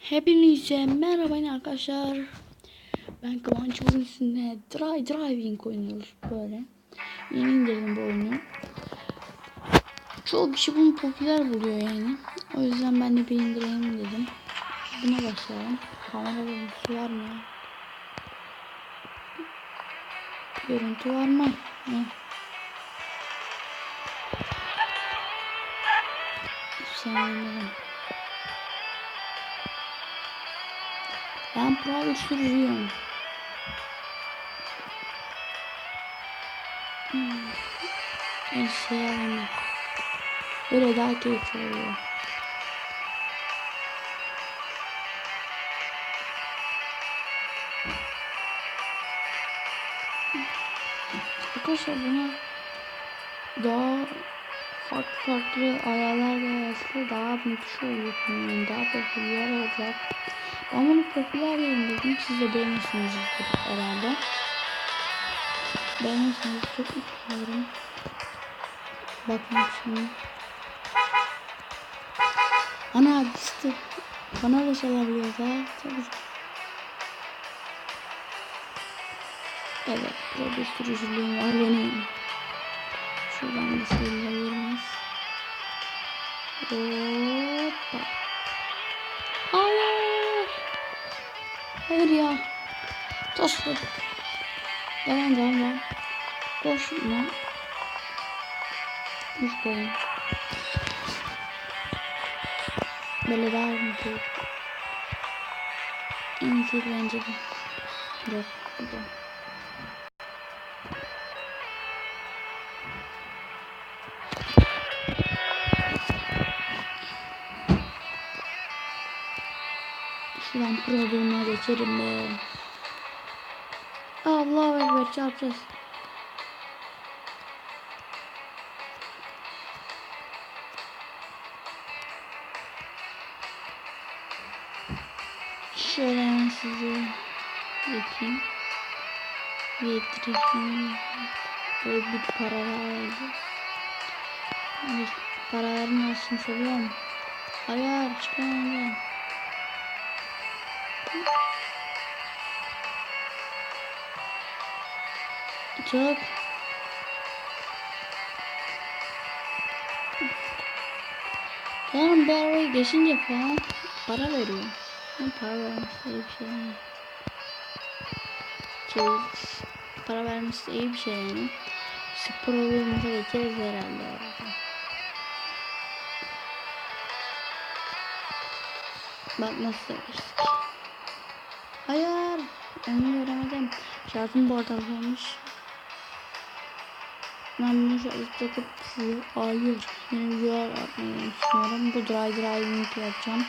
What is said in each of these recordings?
Hepinize merhaba arkadaşlar. Ben Kıvanç, bugün sizinle driving oynuyoruz böyle. Yeni indirdim bu oyunu. Çoğu kişi bunu popüler buluyor yani. O yüzden ben de bir indireyim dedim. Buna başlayalım. Kamera görüntüsü var mı? Görüntü var mı? Ne? Sevmiyorum. Ben private sürüyorum. Şey alayım. Böyle daha keyifli oluyor. Arkadaşlar buna daha farklı ayarlar yazsa daha müthiş olacak, yani daha popüler olacak. Ben bunu popüler yayınladım, siz de beğenirsinizdir herhalde. Beğenirseniz çok mutlu olurum. Bakın şimdi. Ana işte bana da çalabiliyor ha. Evet, burada sürücülüğüm var benim. Şuradan da söyleyebilir miyiz? Hoppa. Hayır. Hayır ya. Toslu. Devam. Koşma. Düz koyun. Böyle daha mutlu. En iyisi bence de. Yok. Burada. Şuradan probleme geçelim be. Allahu Ekber, çarpacağız. Şöyle hemen size yapayım. Yedireyim. Böyle bir para aldı. Paraların olsun seviyorum. Hayır, çıkamayacağım. Çok. Tamam, bir arayı geçince falan para veriyor. Ben para vermesi iyi bir şey yani. Para vermesi iyi bir şey yani. İşte programımıza geçeriz herhalde orada. Bak nasıl yapıyoruz. Hayır. Önümü göremedim. Şartım bu arada olmuş. Ben bunu şöyle takıp sizi alıyorum. Yeni videolar atmayı düşünüyorum. Bu driving yapacağım.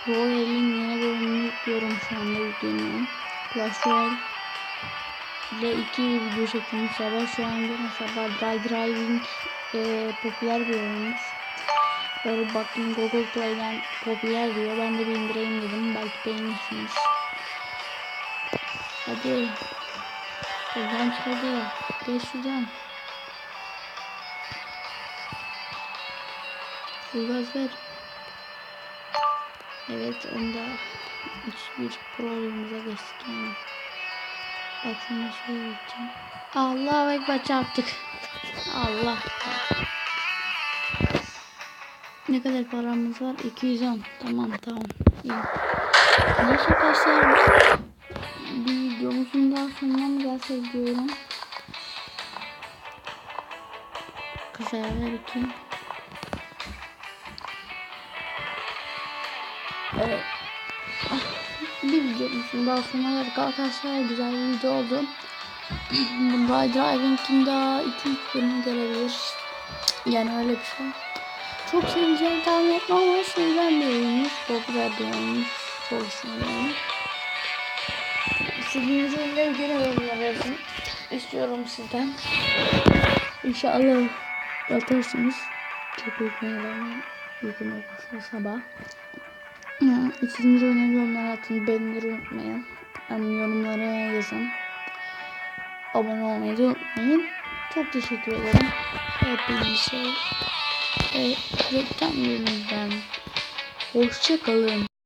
Royale'in yeni bölümünü yüklüyorum, şu anda yükleniyor. Clash Royale ile 2 video çektim sabah. Şu anda mesela driving popüler bir oyunmuş. Böyle baktım, Google Play'den popüler diyor. Ben de bir indireyim dedim. Belki beğenirsiniz. Hadi. Buradan çıkıyor. Geç şuradan. Full gaz ver. Evet, onda hiçbir problemimize geçtik yani. Bakın şöyle gideceğim. Allahu Ekber, çarptık. Allah. Ne kadar paramız var? 210. Tamam. İyi. Neyse arkadaşlar, bir videomuzun daha sonuna mı gelsek diyorum. Kısa ver iki. Evet. Bir videomuzun daha sonuna geldik arkadaşlar. Güzel bir video oldu. Bu driving'in daha 2-3 bölümü gelebilir. Yani öyle bir şey. Çok seveceğimi tahmin etmem ama sevilen bir oyunmuş. Popüler bir oyunmuş. Çalışıyorum. İstediğiniz oyunları gene yorumlara yazın. İstiyorum sizden. İnşallah yaparsınız. Çok uykum olmasa sabah. İstediğiniz oyunları yorumlara atın. Beğenileri unutmayın. Yorumlara yazın. Abone olmayı da unutmayın. Çok teşekkür ederim. Hepinize reklam yerinden hoşça kalın.